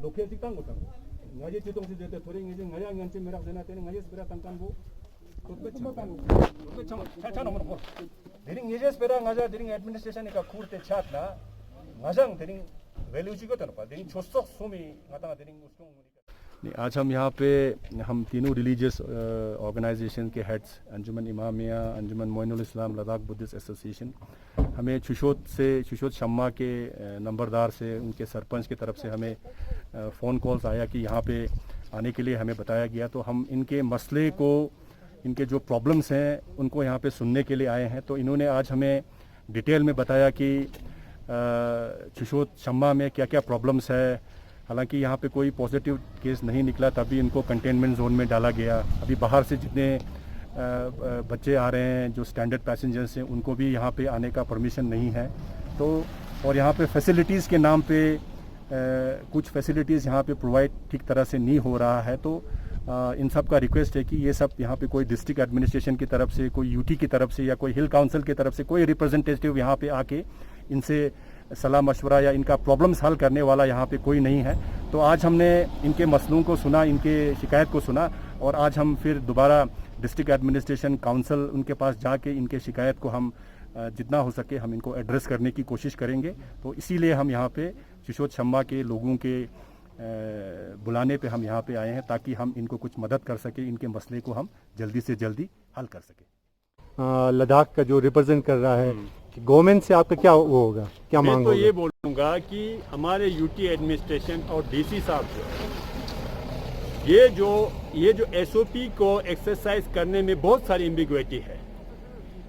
lokal tikang utang ngaji citong si jete touring ngajing ngaya nganci merak zena tene ngaji sepeda tangkan bu tutbe chama cha nomor 4 dering ngaji sepeda ngaja dering administration ka khurte chat na ngajang dering value ji ko tan pa dering chosok somi ngata dering usung आज हम यहाँ पे हम तीनों religious organisation के heads अंजुमन इमामिया, अंजुमन मोइनुल इस्लाम, Ladakh Buddhist association, हमें शुशोत शम्मा के नंबरदार से, उनके सरपंच की तरफ से हमें फ़ोन कॉल्स आया कि यहाँ पे आने के लिए हमें बताया गया। तो हम इनके मसले को, इनके जो प्रॉब्लम्स हैं उनको यहाँ पे सुनने के लिए आए हैं। तो इन्होंने आज हमें डिटेल में बताया कि शुशोत शम्मा में क्या क्या प्रॉब्लम्स है। हालांकि यहाँ पे कोई पॉजिटिव केस नहीं निकला, तभी इनको कंटेनमेंट जोन में डाला गया। अभी बाहर से जितने बच्चे आ रहे हैं जो स्टैंडर्ड पैसेंजर्स हैं उनको भी यहाँ पे आने का परमिशन नहीं है। तो और यहाँ पे फैसिलिटीज़ के नाम पे कुछ फैसिलिटीज़ यहाँ पे प्रोवाइड ठीक तरह से नहीं हो रहा है। तो इन सब का रिक्वेस्ट है कि ये सब यहाँ पे कोई डिस्ट्रिक्ट एडमिनिस्ट्रेशन की तरफ से, कोई यूटी की तरफ से या कोई हिल काउंसिल की तरफ से कोई रिप्रेजेंटेटिव यहाँ पे आके इनसे सलाह मशवरा या इनका प्रॉब्लम्स हल करने वाला यहाँ पे कोई नहीं है। तो आज हमने इनके मसलों को सुना, इनके शिकायत को सुना और आज हम फिर दोबारा डिस्ट्रिक्ट एडमिनिस्ट्रेशन काउंसिल उनके पास जाके इनके शिकायत को हम जितना हो सके हम इनको एड्रेस करने की कोशिश करेंगे। तो इसीलिए हम यहाँ पे शुशोत शम्मा के लोगों के बुलाने पे हम यहाँ पे आए हैं ताकि हम इनको कुछ मदद कर सके, इनके मसले को हम जल्दी से जल्दी हल कर सके। लद्दाख का जो रिप्रेजेंट कर रहा है गवर्नमेंट से आपका क्या वो होगा, क्या मांग मैं तो होगा? ये बोलूँगा कि हमारे यूटी एडमिनिस्ट्रेशन और डीसी साहब जो ये जो एसओपी को एक्सरसाइज करने में बहुत सारी एम्बिग्विटी है।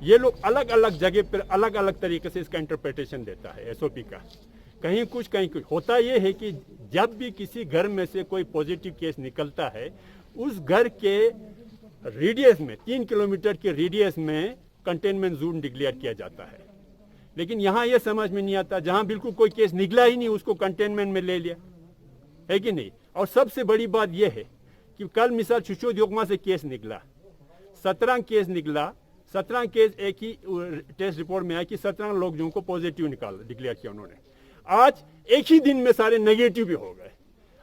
ये लोग अलग अलग जगह पर अलग अलग तरीके से इसका इंटरप्रिटेशन देता है एसओपी का। कहीं कुछ होता ये है कि जब भी किसी घर में से कोई पॉजिटिव केस निकलता है, उस घर के रेडियस में 3 किलोमीटर के रेडियस में कंटेनमेंट जोन डिक्लेयर किया जाता है। लेकिन यहाँ ये समझ में नहीं आता, जहाँ बिल्कुल कोई केस निकला ही नहीं उसको कंटेनमेंट में ले लिया, है कि नहीं। और सबसे बड़ी बात यह है कि कल मिसाल शुशोत योगमा से केस निकला, 17 केस निकला, 17 केस एक ही टेस्ट रिपोर्ट में आया कि 17 लोगों को पॉजिटिव डिक्लेयर किया उन्होंने। आज एक ही दिन में सारे नेगेटिव भी हो गए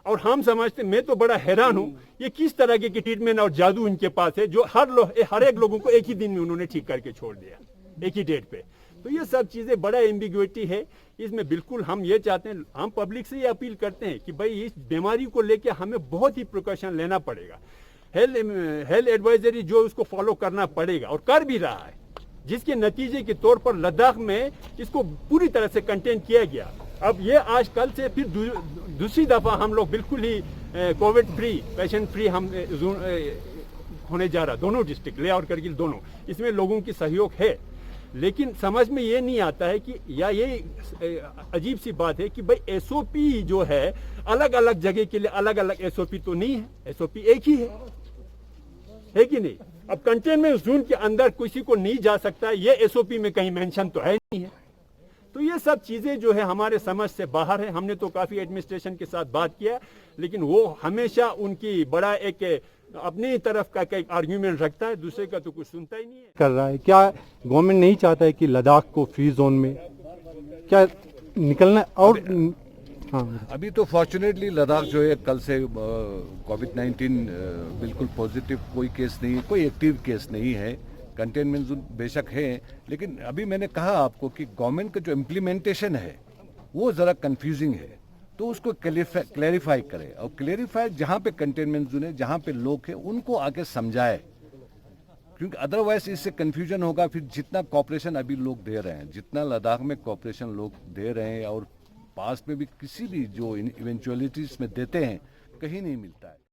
और हम समझते, मैं तो बड़ा हैरान हूँ ये किस तरह के ट्रीटमेंट और जादू इनके पास है जो हर एक लोगों को एक ही दिन में उन्होंने ठीक करके छोड़ दिया, एक ही डेट पे। तो ये सब चीजें बड़ा एम्बिग्विटी है इसमें। बिल्कुल हम ये चाहते हैं, हम पब्लिक से ये अपील करते हैं कि भाई इस बीमारी को लेकर हमें बहुत ही प्रिकॉशन लेना पड़ेगा। हेल्थ एडवाइजरी जो उसको फॉलो करना पड़ेगा और कर भी रहा है, जिसके नतीजे के तौर पर लद्दाख में इसको पूरी तरह से कंटेन किया गया। अब ये आज कल से फिर दूसरी दफा हम लोग बिल्कुल ही कोविड फ्री, पेशेंट फ्री हम होने जा रहा, दोनों डिस्ट्रिक्ट ले और करगिल दोनों, इसमें लोगों की सहयोग है। लेकिन समझ में ये नहीं आता है कि या ये अजीब सी बात है कि भाई एसओपी जो है अलग अलग जगह के लिए अलग अलग एसओपी तो नहीं है, एसओपी एक ही है कि नहीं। अब कंटेनमेंट जोन के अंदर किसी को नहीं जा सकता, ये एसओपी में कहीं मेंशन तो है नहीं है। तो ये सब चीजें जो है हमारे समझ से बाहर है। हमने तो काफी एडमिनिस्ट्रेशन के साथ बात किया, लेकिन वो हमेशा उनकी बड़ा एक अपनी तरफ का एक आर्ग्यूमेंट रखता है, दूसरे का तो कुछ सुनता ही नहीं है। कर रहा है क्या गवर्नमेंट नहीं चाहता है कि लद्दाख को फ्री जोन में क्या निकलना? और हाँ, अभी तो फॉर्चुनेटली लद्दाख जो है कल से कोविड-19 बिल्कुल पॉजिटिव कोई केस नहीं है, कोई एक्टिव केस नहीं है। कंटेनमेंट जोन बेशक है, लेकिन अभी मैंने कहा आपको कि गवर्नमेंट का जो इम्प्लीमेंटेशन है वो ज़रा कंफ्यूजिंग है, तो उसको क्लैरिफाई करें और क्लैरिफाई जहाँ पे कंटेनमेंट जोन है, जहाँ पे लोग हैं उनको आके समझाए, क्योंकि अदरवाइज इससे कंफ्यूजन होगा। फिर जितना कॉपरेशन अभी लोग दे रहे हैं, जितना लद्दाख में कॉपरेशन लोग दे रहे हैं और पास में भी किसी भी जो इवेंचुअलिटीज में देते हैं, कहीं नहीं मिलता है।